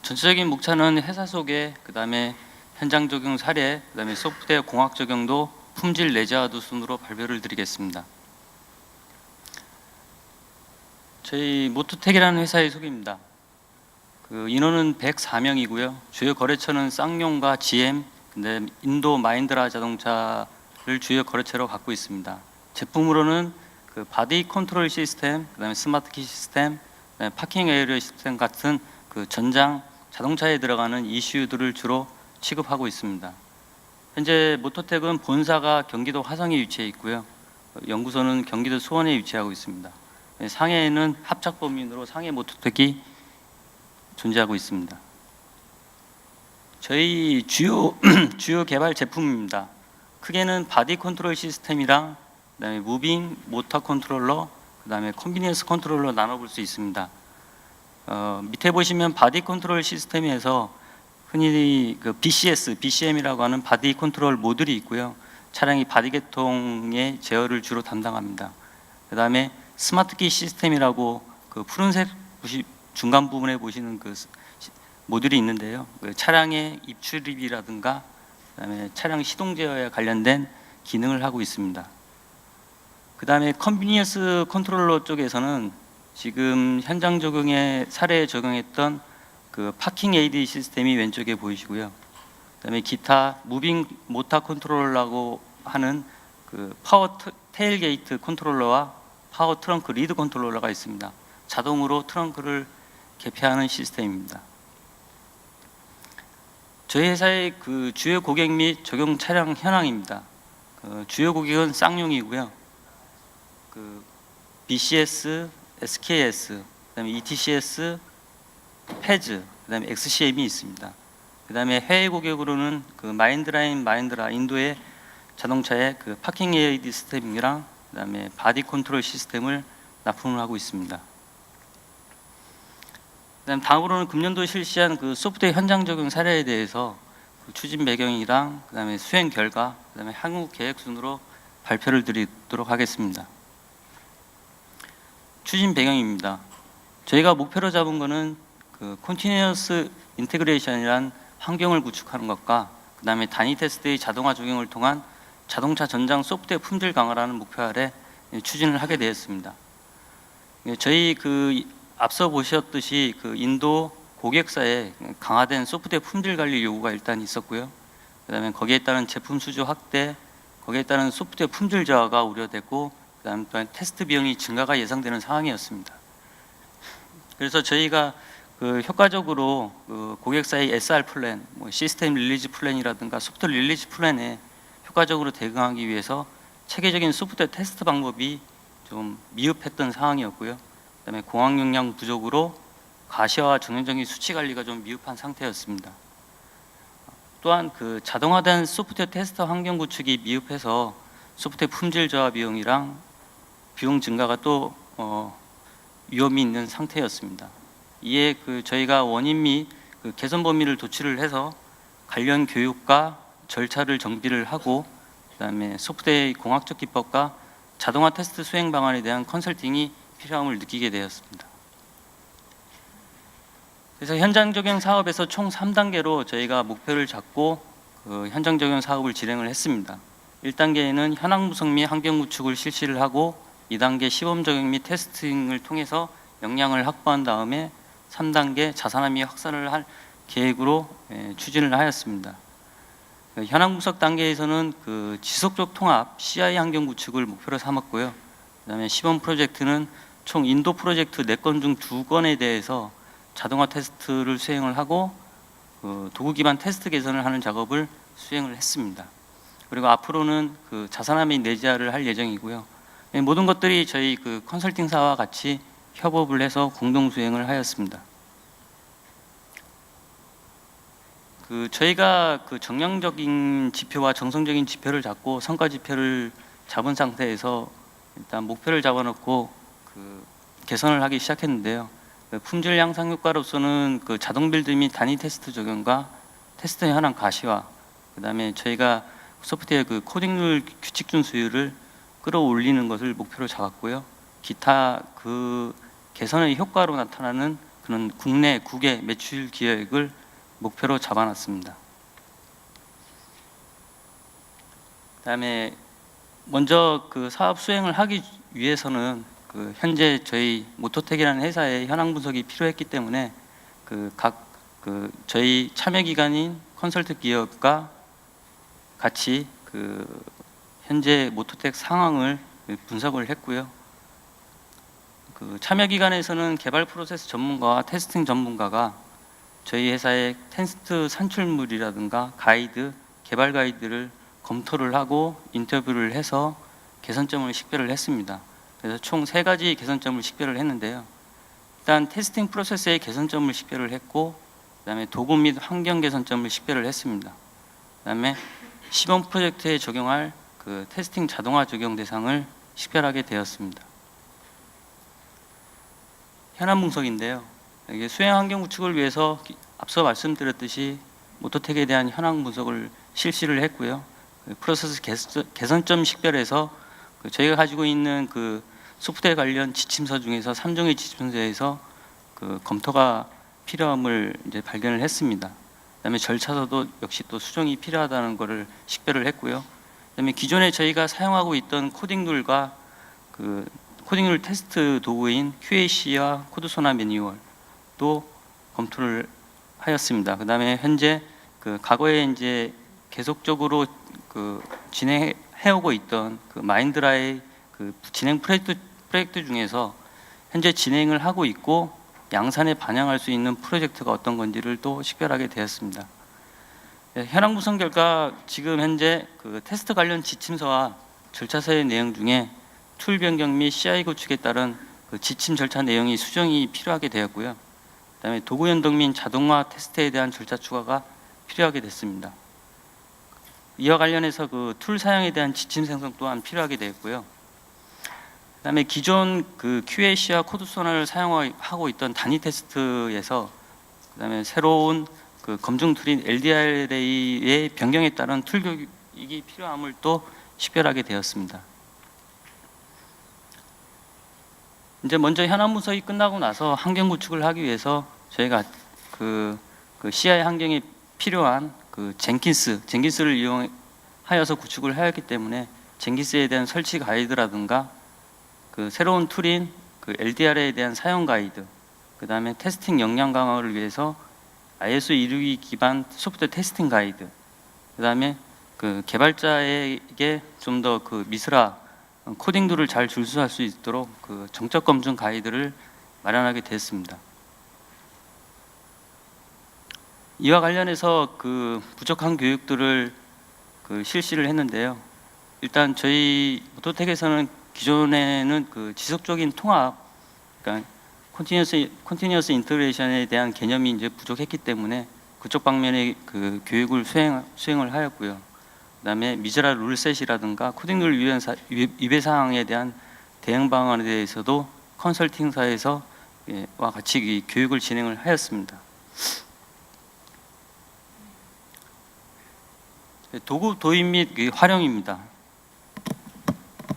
전체적인 목차는 회사 소개, 그다음에 현장 적용 사례, 그다음에 소프트웨어 공학 적용도 품질 내재화도 순으로 발표를 드리겠습니다. 저희 모토텍이라는 회사의 소개입니다. 인원은 104명이고요. 주요 거래처는 쌍용과 GM, 그다음에 인도 마인드라 자동차를 주요 거래처로 갖고 있습니다. 제품으로는 바디 컨트롤 시스템, 그다음에 스마트 키 시스템, 그다음에 파킹 에어리어 시스템 같은 전장 자동차에 들어가는 ECU들을 주로 취급하고 있습니다. 현재 모토텍은 본사가 경기도 화성에 위치해 있고요. 연구소는 경기도 수원에 위치하고 있습니다. 상해에는 합작법인으로 상해 모토텍이 존재하고 있습니다. 저희 주요 개발 제품입니다. 크게는 바디 컨트롤 시스템이랑 그다음에 무빙 모터 컨트롤러, 그다음에 컨비니언스 컨트롤러 나눠볼 수 있습니다. 밑에 보시면 바디 컨트롤 시스템에서 흔히 BCS, BCM이라고 하는 바디 컨트롤 모듈이 있고요. 차량이 바디 계통의 제어를 주로 담당합니다. 그다음에 스마트 키 시스템이라고 푸른색 중간 부분에 보시는 모듈이 있는데요. 차량의 입출입이라든가 그다음에 차량 시동 제어에 관련된 기능을 하고 있습니다. 그다음에 컨비니언스 컨트롤러 쪽에서는 지금 현장 적용에 사례에 적용했던 파킹 AD 시스템이 왼쪽에 보이시고요. 그다음에 기타 무빙 모터 컨트롤러라고 하는 파워 테일게이트 컨트롤러와 파워 트렁크 리드 컨트롤러가 있습니다. 자동으로 트렁크를 개폐하는 시스템입니다. 저희 회사의 주요 고객 및 적용 차량 현황입니다. 주요 고객은 쌍용이고요. BCS, SKS, 그다음에 ETCS, 페즈, 그다음에 XCM이 있습니다. 그다음에 해외 고객으로는 마인드라 인도의 자동차의 파킹 AD 시스템이랑 그다음에 바디 컨트롤 시스템을 납품을 하고 있습니다. 그다음 다음으로는 금년도 실시한 소프트웨어 현장 적용 사례에 대해서 추진 배경이랑 그다음에 수행 결과, 그다음에 향후 계획 순으로 발표를 드리도록 하겠습니다. 추진 배경입니다. 저희가 목표로 잡은 것은 컨티뉴어스 인테그레이션이란 환경을 구축하는 것과 그다음에 단위 테스트의 자동화 적용을 통한 자동차 전장 소프트웨어 품질 강화라는 목표 아래 추진을 하게 되었습니다. 저희 앞서 보셨듯이 인도 고객사에 강화된 소프트웨어 품질 관리 요구가 일단 있었고요. 그다음에 거기에 따른 제품 수주 확대, 거기에 따른 소프트웨어 품질 저하가 우려됐고, 그다음에 또한 테스트 비용이 증가가 예상되는 상황이었습니다. 그래서 저희가 효과적으로 고객사의 SR 플랜, 시스템 릴리즈 플랜이라든가 소프트웨어 릴리즈 플랜에 효과적으로 대응하기 위해서 체계적인 소프트웨어 테스트 방법이 좀 미흡했던 상황이었고요. 그다음에 공학 역량 부족으로 가시화와 정형적인 수치 관리가 좀 미흡한 상태였습니다. 또한 자동화된 소프트웨어 테스트 환경 구축이 미흡해서 소프트웨어 품질 저하 비용이랑 비용 증가가 또 위험이 있는 상태였습니다. 이에 저희가 원인 및 개선 범위를 도출을 해서 관련 교육과 절차를 정비를 하고, 그다음에 소프트웨어의 공학적 기법과 자동화 테스트 수행 방안에 대한 컨설팅이 필요함을 느끼게 되었습니다. 그래서 현장 적용 사업에서 총 3단계로 저희가 목표를 잡고 현장 적용 사업을 진행을 했습니다. 1단계에는 현황 분석 및 환경 구축을 실시를 하고, 2단계 시범 적용 및 테스팅을 통해서 역량을 확보한 다음에 3단계 자산화 및 확산을 할 계획으로 추진을 하였습니다. 현황 분석 단계에서는 지속적 통합 CI 환경 구축을 목표로 삼았고요. 그다음에 시범 프로젝트는 총 인도 프로젝트 4건 중 2건에 대해서 자동화 테스트를 수행을 하고 도구 기반 테스트 개선을 하는 작업을 수행을 했습니다. 그리고 앞으로는 자산화 및 내재화를 할 예정이고요. 모든 것들이 저희 컨설팅사와 같이 협업을 해서 공동 수행을 하였습니다. 저희가 정량적인 지표와 정성적인 지표를 잡고 성과 지표를 잡은 상태에서 일단 목표를 잡아놓고 개선을 하기 시작했는데요. 품질 향상 효과로서는 자동 빌드 및 단위 테스트 적용과 테스트 현황 가시화, 그다음에 저희가 소프트웨어 코딩률 규칙 준수율을 끌어올리는 것을 목표로 잡았고요. 기타 개선의 효과로 나타나는 그런 국내 국외 매출 기획을 목표로 잡아놨습니다. 그다음에 먼저 그 사업 수행을 하기 위해서는 현재 저희 모토텍이라는 회사의 현황 분석이 필요했기 때문에 저희 참여 기관인 컨설트 기업과 같이 현재 모토텍 상황을 분석을 했고요. 참여 기관에서는 개발 프로세스 전문가와 테스팅 전문가가 저희 회사의 테스트 산출물이라든가 가이드, 개발 가이드를 검토를 하고 인터뷰를 해서 개선점을 식별을 했습니다. 그래서 총 3가지 개선점을 식별을 했는데요. 일단 테스팅 프로세스의 개선점을 식별을 했고, 그다음에 도구 및 환경 개선점을 식별을 했습니다. 그다음에 시범 프로젝트에 적용할 테스팅 자동화 적용 대상을 식별하게 되었습니다. 현안 분석인데요. 이게 수행 환경 구축을 위해서 앞서 말씀드렸듯이 모토텍에 대한 현황 분석을 실시를 했고요. 프로세스 개선점 식별에서 저희가 가지고 있는 소프트웨어 관련 지침서 중에서 3종의 지침서에서 검토가 필요함을 이제 발견을 했습니다. 그다음에 절차서도 역시 또 수정이 필요하다는 것을 식별을 했고요. 그다음에 기존에 저희가 사용하고 있던 코딩룰과 코딩룰 테스트 도구인 QAC와 코드소나 매뉴얼도 검토를 하였습니다. 그다음에 현재 과거에 이제 계속적으로 진행해오고 있던 마인드라의 진행 프로젝트 중에서 현재 진행을 하고 있고 양산에 반영할 수 있는 프로젝트가 어떤 건지를 또 식별하게 되었습니다. 현황 분석 결과 지금 현재 테스트 관련 지침서와 절차서의 내용 중에 툴 변경 및 CI 구축에 따른 지침 절차 내용이 수정이 필요하게 되었고요. 그다음에 도구 연동 및 자동화 테스트에 대한 절차 추가가 필요하게 됐습니다. 이와 관련해서 툴 사용에 대한 지침 생성 또한 필요하게 되었고요. 그다음에 기존 QAC와 코드소나를 사용하고 있던 단위 테스트에서 그다음에 새로운 검증 툴인 LDRA의 변경에 따른 툴 교육이 필요함을 또 식별하게 되었습니다. 이제 먼저 현안 분석이 끝나고 나서 환경 구축을 하기 위해서 저희가 CI 환경에 필요한 젠킨스를 이용하여서 구축을 하였기 때문에 젠킨스에 대한 설치 가이드라든가 새로운 툴인 LDR에 대한 사용 가이드, 그 다음에 테스팅 역량 강화를 위해서 ISO 262 기반 소프트웨어 테스팅 가이드, 그 다음에 개발자에게 좀 더 미스라 코딩도를 잘 준수할 수 있도록 정적 검증 가이드를 마련하게 됐습니다. 이와 관련해서 부족한 교육들을 실시를 했는데요. 일단 저희 모토텍에서는 기존에는 지속적인 통합, 그러니까 컨티뉴어스 인터그레이션에 대한 개념이 이제 부족했기 때문에 그쪽 방면의 교육을 수행을 하였고요. 그다음에 미즈라 룰셋이라든가 코딩룰 위배 사항에 대한 대응 방안에 대해서도 컨설팅사에서 와 같이 교육을 진행을 하였습니다. 도구 도입 및 활용입니다.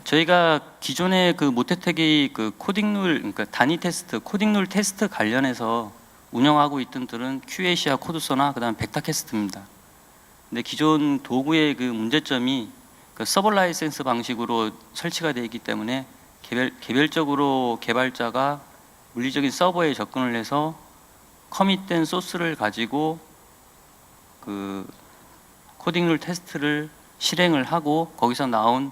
저희가 기존에 모토텍의 코딩룰, 그러니까 단위 테스트, 코딩룰 테스트 관련해서 운영하고 있던 들은 QAC와 코드소나, 그다음 벡터캐스트입니다. 근데 기존 도구의 문제점이 서버 라이센스 방식으로 설치가 되어 있기 때문에 개별적으로 개발자가 물리적인 서버에 접근을 해서 커밋된 소스를 가지고 코딩룰 테스트를 실행을 하고 거기서 나온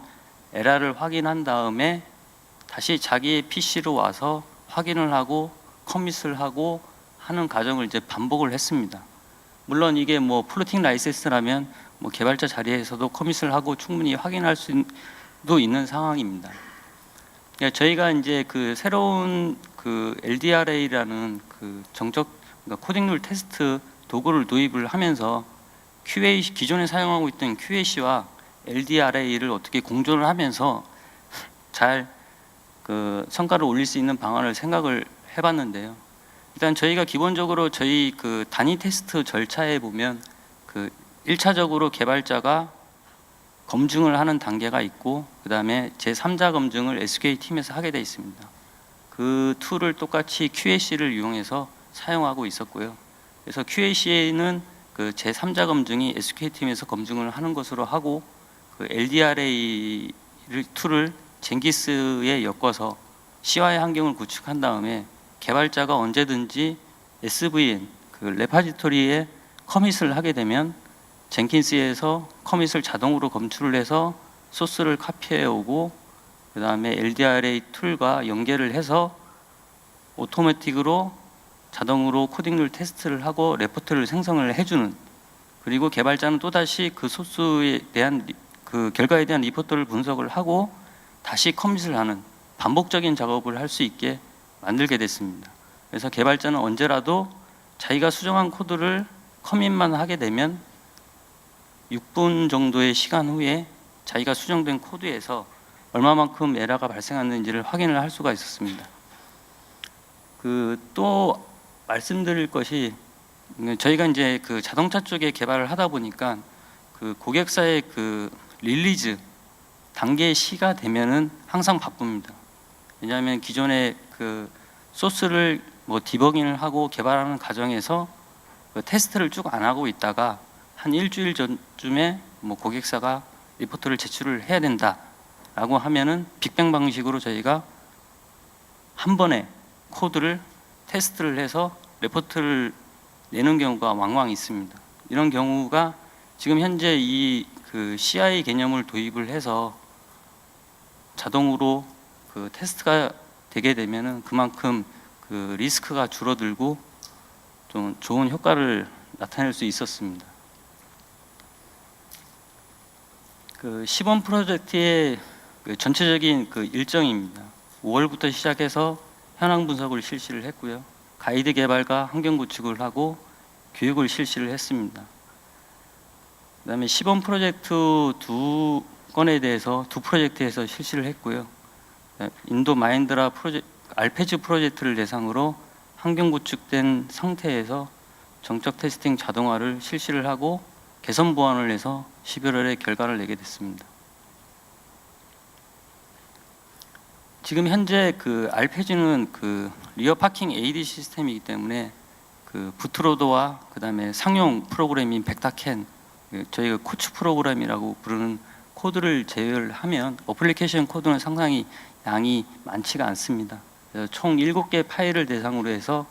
에러를 확인한 다음에 다시 자기의 PC로 와서 확인을 하고 커밋을 하고 하는 과정을 이제 반복을 했습니다. 물론 이게 플로팅 라이센스라면 개발자 자리에서도 커밋을 하고 충분히 확인할 수도 있는 상황입니다. 그러니까 저희가 이제 새로운 LDRA라는 그러니까 코딩룰 테스트 도구를 도입을 하면서 기존에 사용하고 있던 QAC와 LDRA를 어떻게 공존을 하면서 잘 성과를 올릴 수 있는 방안을 생각을 해봤는데요. 일단 저희가 기본적으로 저희 단위 테스트 절차에 보면 1차적으로 개발자가 검증을 하는 단계가 있고 그 다음에 제3자 검증을 SQA 팀에서 하게 되어 있습니다. 그 툴을 똑같이 QAC를 이용해서 사용하고 있었고요. 그래서 QA/CA는 그 제3자 검증이 SQL팀에서 검증을 하는 것으로 하고, 그 LDRA 툴을 젠기스에 엮어서 CI 환경을 구축한 다음에 개발자가 언제든지 SVN 그 레파지토리에 커밋을 하게 되면 젠킨스에서 커밋을 자동으로 검출을 해서 소스를 카피해 오고, 그 다음에 LDRA 툴과 연계를 해서 오토매틱으로 자동으로 코딩률 테스트를 하고 레포트를 생성을 해주는, 그리고 개발자는 또다시 그 소스에 대한 그 결과에 대한 리포트를 분석을 하고 다시 커밋을 하는 반복적인 작업을 할 수 있게 만들게 됐습니다. 그래서 개발자는 언제라도 자기가 수정한 코드를 커밋만 하게 되면 6분 정도의 시간 후에 자기가 수정된 코드에서 얼마만큼 에러가 발생했는지를 확인을 할 수가 있었습니다. 그 또 말씀드릴 것이, 저희가 이제 그 자동차 쪽에 개발을 하다 보니까 그 고객사의 그 릴리즈 단계 시가 되면은 항상 바쁩니다. 왜냐하면 기존에 그 소스를 뭐 디버깅을 하고 개발하는 과정에서 그 테스트를 쭉 안 하고 있다가 한 일주일 전쯤에 뭐 고객사가 리포트를 제출을 해야 된다라고 하면은 빅뱅 방식으로 저희가 한 번에 코드를 테스트를 해서 레포트를 내는 경우가 왕왕 있습니다. 이런 경우가 지금 현재 이 그 CI 개념을 도입을 해서 자동으로 그 테스트가 되게 되면은 그만큼 그 리스크가 줄어들고 좀 좋은 효과를 나타낼 수 있었습니다. 그 시범 프로젝트의 그 전체적인 그 일정입니다. 5월부터 시작해서 현황 분석을 실시를 했고요. 가이드 개발과 환경 구축을 하고 교육을 실시를 했습니다. 그다음에 시범 프로젝트 두 건에 대해서 두 프로젝트에서 실시를 했고요. 인도 마힌드라 알페지 프로젝트를 대상으로 환경 구축된 상태에서 정적 테스팅 자동화를 실시를 하고 개선 보완을 해서 11월에 결과를 내게 됐습니다. 지금 현재 그 알페지는 그 리어 파킹 AD 시스템이기 때문에 그 부트로드와 그 다음에 상용 프로그램인 벡타캔, 저희가 코츠 프로그램이라고 부르는 코드를 제외를 하면 어플리케이션 코드는 상당히 양이 많지가 않습니다. 그래서 총 7개 파일을 대상으로 해서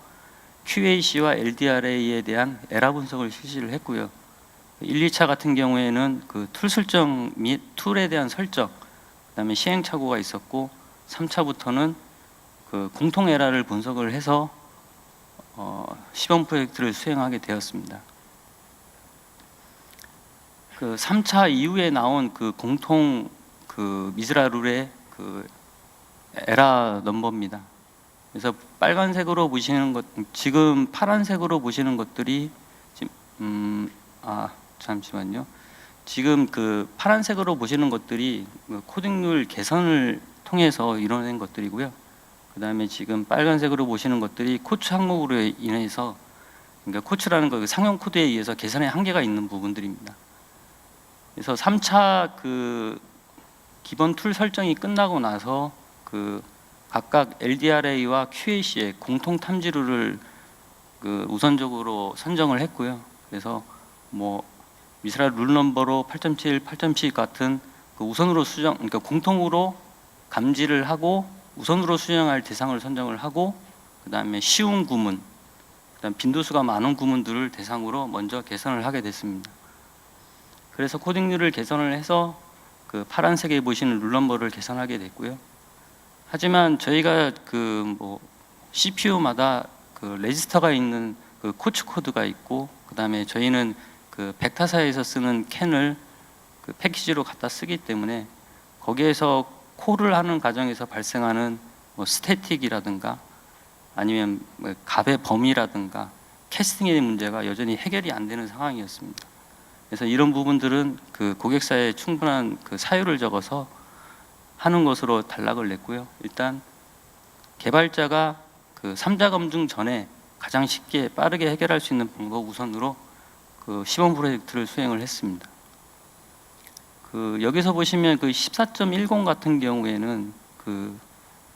QAC와 LDRA에 대한 에러 분석을 실시를 했고요. 1, 2차 같은 경우에는 그 툴 설정 및 툴에 대한 설정, 그 다음에 시행착오가 있었고, 3차부터는 그 공통 에러를 분석을 해서 시범 프로젝트를 수행하게 되었습니다. 그 3차 이후에 나온 그 공통 그 미즈라 룰의 그 에러 넘버입니다. 그래서 빨간색으로 보시는 것, 지금 파란색으로 보시는 것들이 지금 잠시만요. 지금 그 파란색으로 보시는 것들이 코딩률 개선을 통해서 이뤄낸 것들이고요. 그 다음에 지금 빨간색으로 보시는 것들이 코츠 항목으로 인해서, 그러니까 코츠라는 거 상용 코드에 의해서 개선의 한계가 있는 부분들입니다. 그래서 3차 그 기본 툴 설정이 끝나고 나서 그 각각 LDRA와 QAC의 공통 탐지룰을 그 우선적으로 선정을 했고요. 그래서 뭐 미스라 룰 넘버로 8.7, 8.7 같은 그 우선으로 수정, 그러니까 공통으로 감지를 하고 우선으로 수정할 대상을 선정을 하고, 그 다음에 쉬운 구문, 그다음 빈도수가 많은 구문들을 대상으로 먼저 개선을 하게 됐습니다. 그래서 코딩률을 개선을 해서 그 파란색에 보시는 룰 넘버를 개선하게 됐고요. 하지만 저희가 그 뭐 CPU마다 그 레지스터가 있는 그 코츠 코드가 있고, 그 다음에 저희는 그 벡타사에서 쓰는 캔을 그 패키지로 갖다 쓰기 때문에 거기에서 콜을 하는 과정에서 발생하는 뭐 스태틱이라든가 아니면 뭐 값의 범위라든가 캐스팅의 문제가 여전히 해결이 안 되는 상황이었습니다. 그래서 이런 부분들은 그 고객사에 충분한 그 사유를 적어서 하는 것으로 단락을 냈고요. 일단 개발자가 그 3자 검증 전에 가장 쉽게 빠르게 해결할 수 있는 방법 우선으로 그 시범 프로젝트를 수행을 했습니다. 그 여기서 보시면 그 14.10 같은 경우에는 그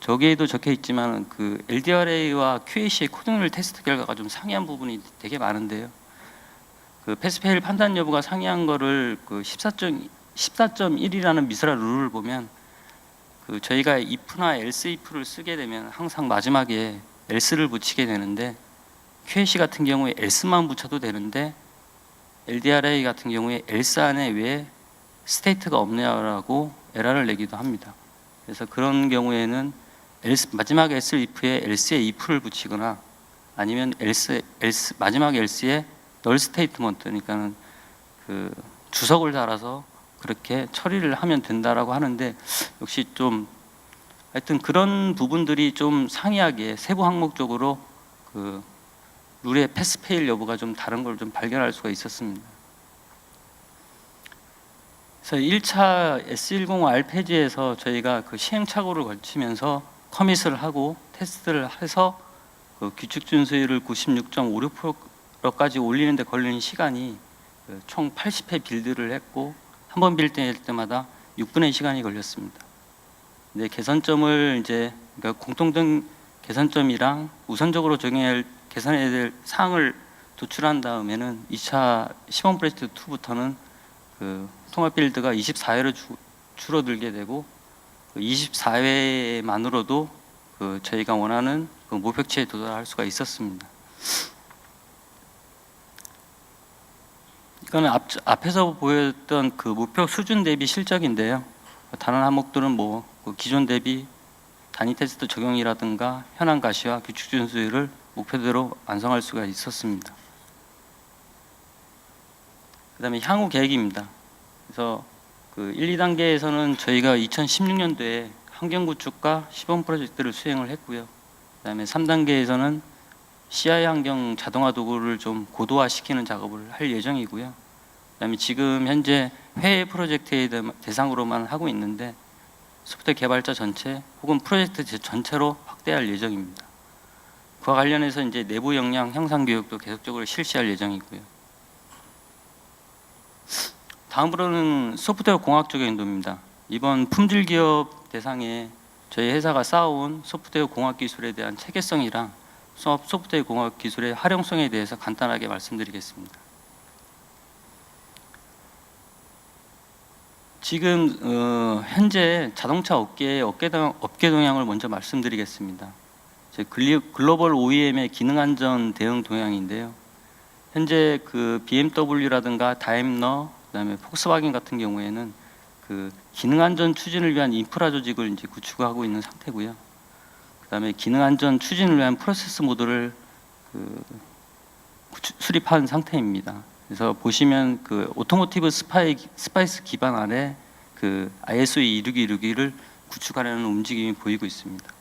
저기에도 적혀 있지만 그 LDRA와 QAC의 코딩률 테스트 결과가 좀 상이한 부분이 되게 많은데요. 그 패스페일 판단 여부가 상이한 거를 그 14.1이라는 미스라 룰을 보면 그 저희가 if나 else if를 쓰게 되면 항상 마지막에 else를 붙이게 되는데 QAC 같은 경우에 else만 붙여도 되는데 LDRA 같은 경우에 else 안에 왜 스테이트가 없냐라고 에러를 내기도 합니다. 그래서 그런 경우에는 마지막 else if에 else에 if를 붙이거나 아니면 마지막 else에 null statement, 그러니까는 그 주석을 달아서 그렇게 처리를 하면 된다라고 하는데, 역시 좀 하여튼 그런 부분들이 좀 상이하게 세부 항목적으로 그 룰의 패스페일 여부가 좀 다른 걸 좀 발견할 수가 있었습니다. 그래서 1차 S10 알페지에서 저희가 그 시행착오를 거치면서 커밋을 하고 테스트를 해서 그 규칙 준수율을 96.56%까지 올리는 데 걸리는 시간이 총 80회 빌드를 했고 한 번 빌드할 때마다 6분의 시간이 걸렸습니다. 근데 개선점을 이제 그러니까 공통된 개선점이랑 우선적으로 적용해야 개선해야 될 사항을 도출한 다음에는 2차 시범 프로젝트 2부터는 그 통합 빌드가 24회로 줄어들게 되고 24회만으로도 그 저희가 원하는 그 목표치에 도달할 수가 있었습니다. 이거는 앞에서 보였던 그 목표 수준 대비 실적인데요. 다른 항목들은 뭐 기존 대비 단위 테스트 적용이라든가 현황 가시와 규칙 준수율을 목표대로 완성할 수가 있었습니다. 그 다음에 향후 계획입니다. 그래서 그 1, 2단계에서는 저희가 2016년도에 환경 구축과 시범 프로젝트를 수행을 했고요. 그 다음에 3단계에서는 CI 환경 자동화 도구를 좀 고도화시키는 작업을 할 예정이고요. 그 다음에 지금 현재 해외 프로젝트의 대상으로만 하고 있는데 소프트웨어 개발자 전체 혹은 프로젝트 전체로 확대할 예정입니다. 그와 관련해서 이제 내부 역량 향상 교육도 계속적으로 실시할 예정이고요. 다음으로는 소프트웨어 공학적 연도입니다. 이번 품질 기업 대상에 저희 회사가 쌓아온 소프트웨어 공학 기술에 대한 체계성이랑 소프트웨어 공학 기술의 활용성에 대해서 간단하게 말씀드리겠습니다. 지금 현재 자동차 업계의 업계 동향을 먼저 말씀드리겠습니다. 글로벌 OEM의 기능 안전 대응 동향인데요. 현재 그 BMW라든가 다임러, 그다음에 폭스바겐 같은 경우에는 그 기능 안전 추진을 위한 인프라 조직을 이제 구축하고 있는 상태고요. 그다음에 기능 안전 추진을 위한 프로세스 모델을 수립한 상태입니다. 그래서 보시면 그 오토모티브 스파이스 기반 아래 그 ISO 26261을 구축하려는 움직임이 보이고 있습니다.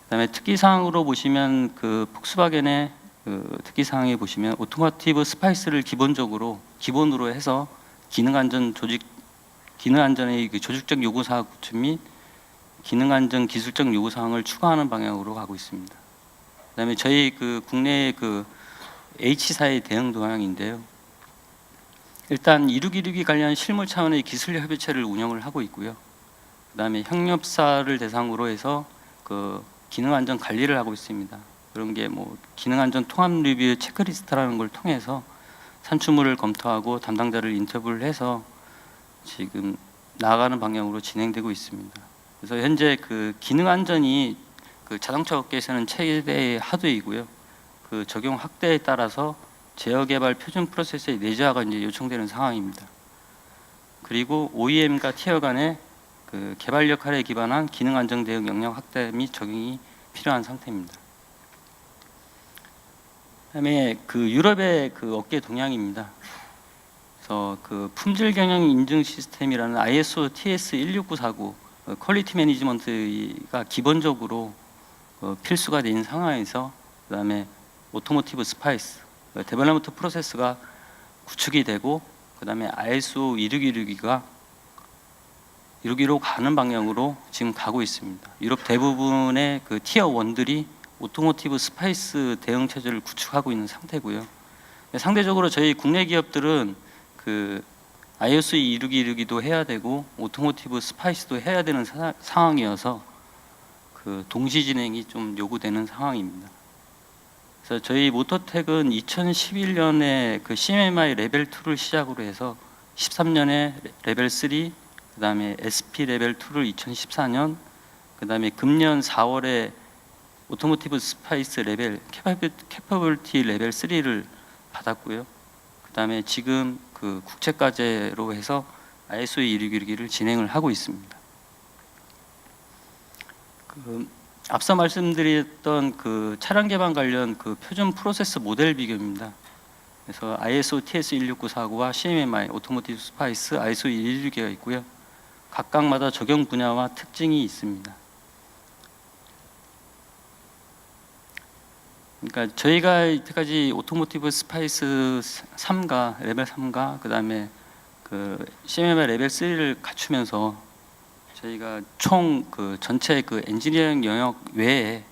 그다음에 특기 사항으로 보시면 그 폭스바겐의 그 특기 사항에 보시면 오토모티브 스파이스를 기본으로 해서 기능 안전의 그 조직적 요구 사항 구축 및 기능 안전 기술적 요구 사항을 추가하는 방향으로 가고 있습니다. 그다음에 저희 그 국내의 그 H사의 대응 동향인데요. 일단 2626이 관련 실무 차원의 기술 협의체를 운영을 하고 있고요. 그다음에 협력사를 대상으로 해서 그 기능 안전 관리를 하고 있습니다. 그런 게 뭐 기능 안전 통합 리뷰 체크리스트라는 걸 통해서 산출물을 검토하고 담당자를 인터뷰를 해서 지금 나아가는 방향으로 진행되고 있습니다. 그래서 현재 그 기능 안전이 그 자동차 업계에서는 최대의 하도이고요. 그 적용 확대에 따라서 제어 개발 표준 프로세스의 내재화가 이제 요청되는 상황입니다. 그리고 OEM과 티어 간의 그 개발 역할에 기반한 기능 안전 대응 역량 확대 및 적용이 필요한 상태입니다. 그다음에 그 유럽의 그 업계 동향입니다. 그래서 그 품질 경영 인증 시스템이라는 ISO TS 16949 퀄리티 매니지먼트가 기본적으로 필수가 된 상황에서 그다음에 오토모티브 스파이스 데벨롭먼트 프로세스가 구축이 되고 그다음에 ISO 262로 가는 방향으로 지금 가고 있습니다. 유럽 대부분의 그 티어 1들이 오토모티브 스파이스 대응 체제를 구축하고 있는 상태고요. 상대적으로 저희 국내 기업들은 그 ISO 262도 해야 되고 오토모티브 스파이스도 해야 되는 상황이어서 그 동시 진행이 좀 요구되는 상황입니다. 그래서 저희 모터텍은 2011년에 그 CMMI 레벨 2를 시작으로 해서 13년에 레벨 3, 그다음에 SP 레벨 2를 2014년, 그다음에 금년 4월에 오토모티브 스파이스 레벨 캐퍼빌티 레벨 3를 받았고요. 그다음에 지금 그 국제과제로 해서 ISO 261기를 진행을 하고 있습니다. 앞서 말씀드렸던 그 차량 개발 관련 그 표준 프로세스 모델 비교입니다. 그래서 ISO TS 16949와 CMMI, 오토모티브 스파이스, ISO 112개가 있고요. 각각마다 적용 분야와 특징이 있습니다. 그러니까 저희가 이때까지 오토모티브 스파이스 3가 레벨 3가 그다음에 그 CMMI 레벨 3를 갖추면서 저희가 총 그 전체 그 엔지니어링 영역 외에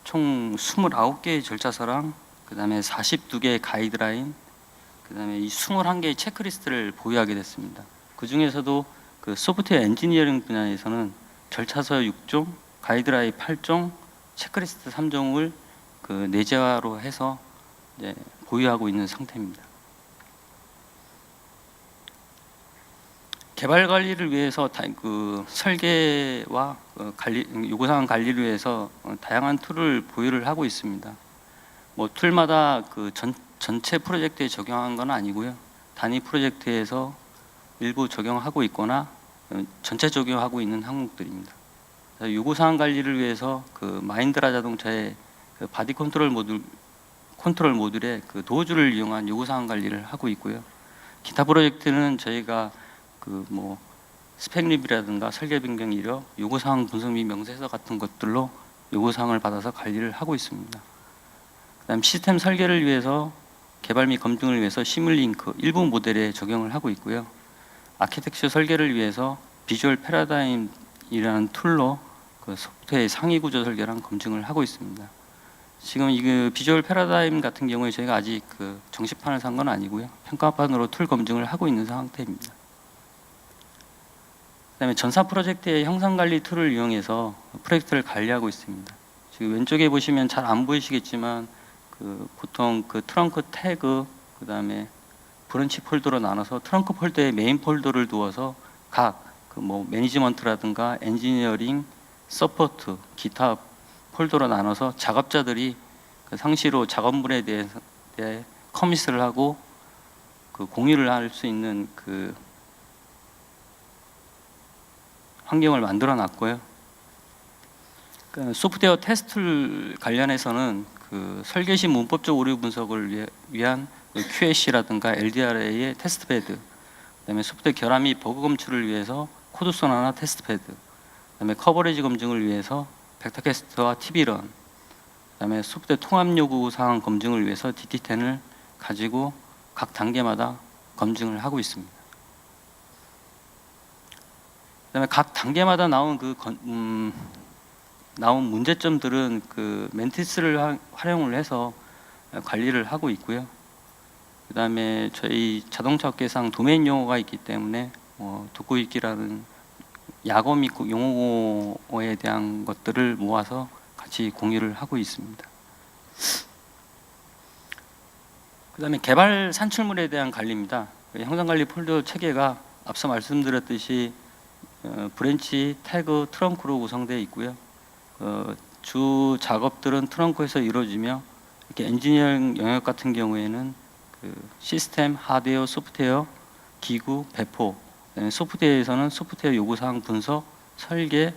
총 29개의 절차서랑 그다음에 42개의 가이드라인, 그다음에 이 21개의 체크리스트를 보유하게 됐습니다. 그 중에서도 그 소프트웨어 엔지니어링 분야에서는 절차서 6종, 가이드라인 8종, 체크리스트 3종을 그 내재화로 해서 이제 보유하고 있는 상태입니다. 개발 관리를 위해서 그 설계와 요구사항 관리를 위해서 다양한 툴을 보유를 하고 있습니다. 뭐 툴마다 그 전체 프로젝트에 적용한 건 아니고요. 단위 프로젝트에서 일부 적용하고 있거나 전체 적용하고 있는 항목들입니다. 요구사항 관리를 위해서 그 마힌드라 자동차의 그 바디 컨트롤 모듈의 그 도어줄을 이용한 요구사항 관리를 하고 있고요. 기타 프로젝트는 저희가 그 뭐 스펙 리뷰라든가 설계 변경 이력, 요구사항 분석 및 명세서 같은 것들로 요구사항을 받아서 관리를 하고 있습니다. 그다음 시스템 설계를 위해서 개발 및 검증을 위해서 시뮬링크 일부 모델에 적용을 하고 있고요. 아키텍처 설계를 위해서 비주얼 패러다임이라는 툴로 그 소프트웨어의 상위 구조 설계랑 검증을 하고 있습니다. 지금 이 그 비주얼 패러다임 같은 경우에 저희가 아직 그 정식판을 산 건 아니고요. 평가판으로 툴 검증을 하고 있는 상태입니다. 그다음에 전사 프로젝트의 형상 관리 툴을 이용해서 프로젝트를 관리하고 있습니다. 지금 왼쪽에 보시면 잘 안 보이시겠지만 그 보통 그 트렁크 태그, 그다음에 브런치 폴더로 나눠서 트렁크 폴더에 메인 폴더를 두어서 각 그 뭐 매니지먼트라든가 엔지니어링, 서포트, 기타 폴더로 나눠서 작업자들이 그 상시로 작업물에 대해 커밋을 하고 그 공유를 할 수 있는 그 환경을 만들어 놨고요. 그 소프트웨어 테스트 관련해서는 그 설계 시 문법적 오류 분석을 위한 QAC라든가 LDRA의 테스트 베드, 그다음에 소프트웨어 결함 및 버그 검출을 위해서 코드 소나나 테스트 베드, 그다음에 커버리지 검증을 위해서 벡터캐스트와 TB런, 그다음에 소프트웨어 통합 요구 사항 검증을 위해서 DT10을 가지고 각 단계마다 검증을 하고 있습니다. 그다음에 각 단계마다 나온 나온 문제점들은 그 멘티스를 활용을 해서 관리를 하고 있고요. 그다음에 저희 자동차 업계상 도메인 용어가 있기 때문에 듣고 읽기라는 약어 및 용어에 대한 것들을 모아서 같이 공유를 하고 있습니다. 그다음에 개발 산출물에 대한 관리입니다. 형상관리 폴더 체계가 앞서 말씀드렸듯이 브랜치, 태그, 트렁크로 구성되어 있고요. 주 작업들은 트렁크에서 이루어지며 이렇게 엔지니어링 영역 같은 경우에는 그 시스템, 하드웨어, 소프트웨어, 기구, 배포, 소프트웨어에서는 소프트웨어 요구사항 분석, 설계,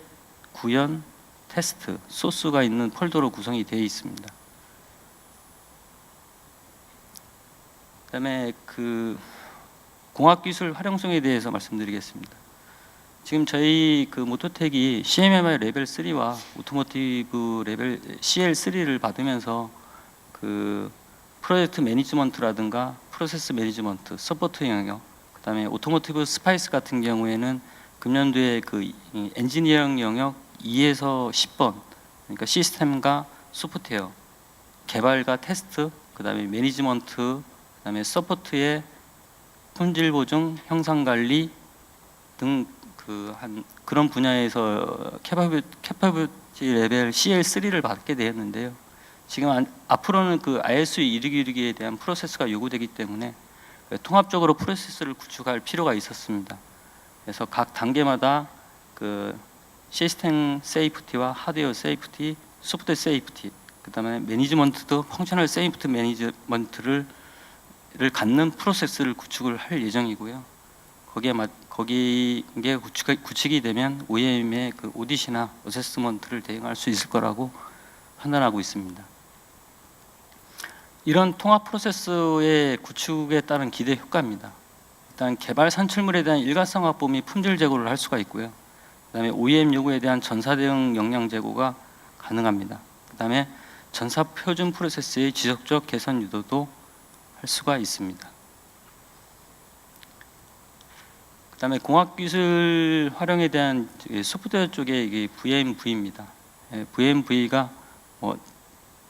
구현, 테스트, 소스가 있는 폴더로 구성이 되어 있습니다. 그다음에 그 공학기술 활용성에 대해서 말씀드리겠습니다. 지금 저희 그 모터텍이 CMMI 레벨 3와 오토모티브 레벨 CL3를 받으면서 그 프로젝트 매니지먼트라든가 프로세스 매니지먼트, 서포트 영역, 그다음에 오토모티브 스파이스 같은 경우에는 금년도에 그 엔지니어링 영역 2에서 10번, 그러니까 시스템과 소프트웨어, 개발과 테스트, 그다음에 매니지먼트, 그다음에 서포트의 품질 보증, 형상 관리 등 그런 분야에서 레벨 CL3를 받게 되었는데요. 지금 앞으로는 그 ISO 262에 대한 프로세스가 요구되기 때문에 통합적으로 프로세스를 구축할 필요가 있었습니다. 그래서 각 단계마다 그 시스템 세이프티와 하드웨어 세이프티, 소프트웨어 세이프티, 그다음에 매니지먼트도 펑셔널 세이프티 매니지먼트를 갖는 프로세스를 구축을 할 예정이고요. 거기에 구축이 되면 OEM의 그 오디시나 어세스먼트를 대응할 수 있을 거라고 판단하고 있습니다. 이런 통합 프로세스의 구축에 따른 기대 효과입니다. 일단 개발 산출물에 대한 일관성 확보 및 품질 제고를 할 수가 있고요. 그다음에 OEM 요구에 대한 전사 대응 역량 제고가 가능합니다. 그다음에 전사 표준 프로세스의 지속적 개선 유도도 할 수가 있습니다. 그다음에 공학기술 활용에 대한 소프트웨어 쪽에 이게 VMV입니다. VMV가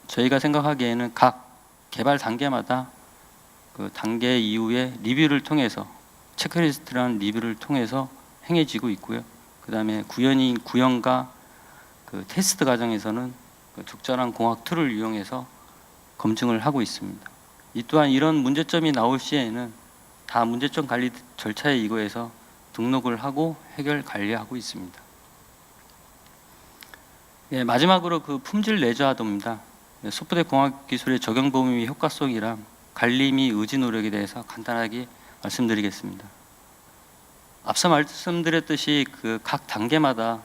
저희가 생각하기에는 각 개발 단계마다 그 단계 이후에 리뷰를 통해서 체크리스트라는 리뷰를 통해서 행해지고 있고요. 그다음에 구현과 그 테스트 과정에서는 그 적절한 공학 툴을 이용해서 검증을 하고 있습니다. 이 또한 이런 문제점이 나올 시에는 다 문제점 관리 절차에 의거해서 등록을 하고 해결 관리하고 있습니다. 마지막으로 그 품질 레저하드입니다. 소프트웨어 공학 기술의 적용 범위 및 효과성이랑 관리 및 의지 노력에 대해서 간단하게 말씀드리겠습니다. 앞서 말씀드렸듯이 그 각 단계마다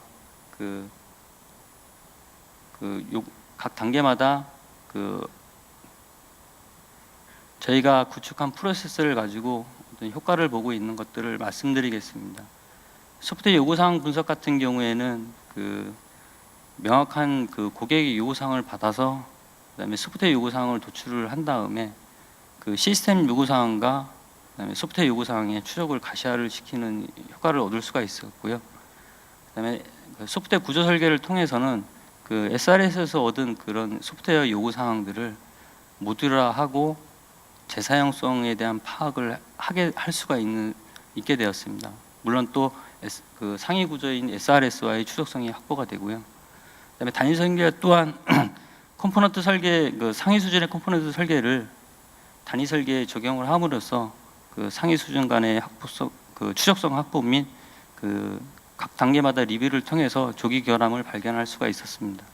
저희가 구축한 프로세스를 가지고 어떤 효과를 보고 있는 것들을 말씀드리겠습니다. 소프트웨어 요구사항 분석 같은 경우에는 그 명확한 그 고객의 요구사항을 받아서 그다음에 소프트웨어 요구사항을 도출을 한 다음에 그 시스템 요구사항과 그다음에 소프트웨어 요구사항의 추적을 가시화를 시키는 효과를 얻을 수가 있었고요. 그다음에 그 소프트웨어 구조 설계를 통해서는 그 SRS에서 얻은 그런 소프트웨어 요구사항들을 모듈화하고 재사용성에 대한 파악을 할 수가 있게 되었습니다. 물론 또 그 상위 구조인 SRS와의 추적성이 확보가 되고요. 그다음에 단위 설계 또한 컴포넌트 설계, 그 상위 수준의 컴포넌트 설계를 단위 설계에 적용을 함으로써 그 상위 수준 간의 그 추적성 확보 및 그 각 단계마다 리뷰를 통해서 조기 결함을 발견할 수가 있었습니다.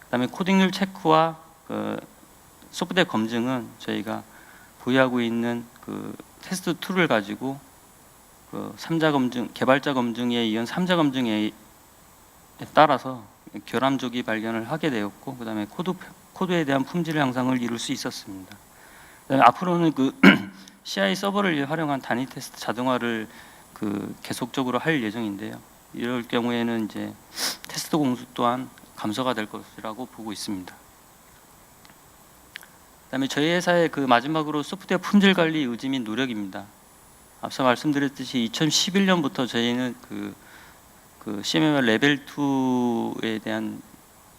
그다음에 코딩률 체크와 그 소프트웨어 검증은 저희가 보유하고 있는 그 테스트 툴을 가지고 그 3자 검증, 개발자 검증에 이은 3자 검증에 따라서 결함 조기 발견을 하게 되었고, 그다음에 코드에 대한 품질 향상을 이룰 수 있었습니다. 그다음에 앞으로는 그 CI 서버를 활용한 단위 테스트 자동화를 그 계속적으로 할 예정인데요. 이럴 경우에는 이제 테스트 공수 또한 감소가 될 것이라고 보고 있습니다. 그다음에 저희 회사의 그 마지막으로 소프트웨어 품질 관리 의지 및 노력입니다. 앞서 말씀드렸듯이 2011년부터 저희는 그 CMMR 레벨 2에 대한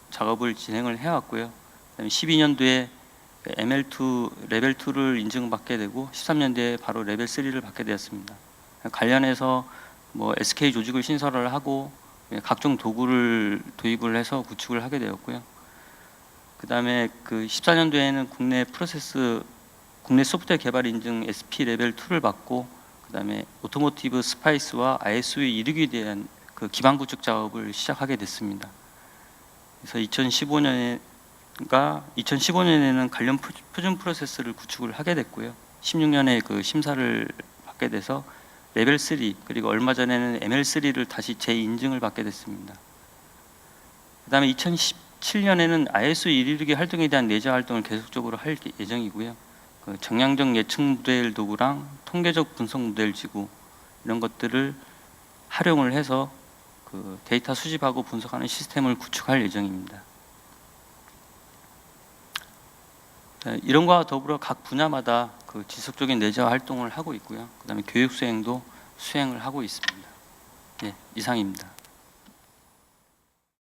작업을 진행을 해왔고요. 그다음에 12년도에 ML2 레벨 2를 인증받게 되고 13년도에 바로 레벨 3를 받게 되었습니다. 관련해서 뭐 SK 조직을 신설을 하고 각종 도구를 도입을 해서 구축을 하게 되었고요. 그다음에 그 14년도에는 국내 소프트웨어 개발 인증 SP 레벨 2를 받고, 그다음에 오토모티브 스파이스와 ISO 262에 대한 그 기반 구축 작업을 시작하게 됐습니다. 그래서 2015년에는 관련 표준 프로세스를 구축을 하게 됐고요. 16년에 그 심사를 받게 돼서 레벨 3, 그리고 얼마 전에는 ML3를 다시 재인증을 받게 됐습니다. 그다음에 2017년에는 ISO 262 활동에 대한 내재 활동을 계속적으로 할 예정이고요. 그 정량적 예측 모델 도구랑 통계적 분석 모델 지구 이런 것들을 활용을 해서 그 데이터 수집하고 분석하는 시스템을 구축할 예정입니다. 이런 것과 더불어 각 분야마다 그 지속적인 내재화 활동을 하고 있고요. 그다음에 교육 수행도 수행을 하고 있습니다. 네, 이상입니다.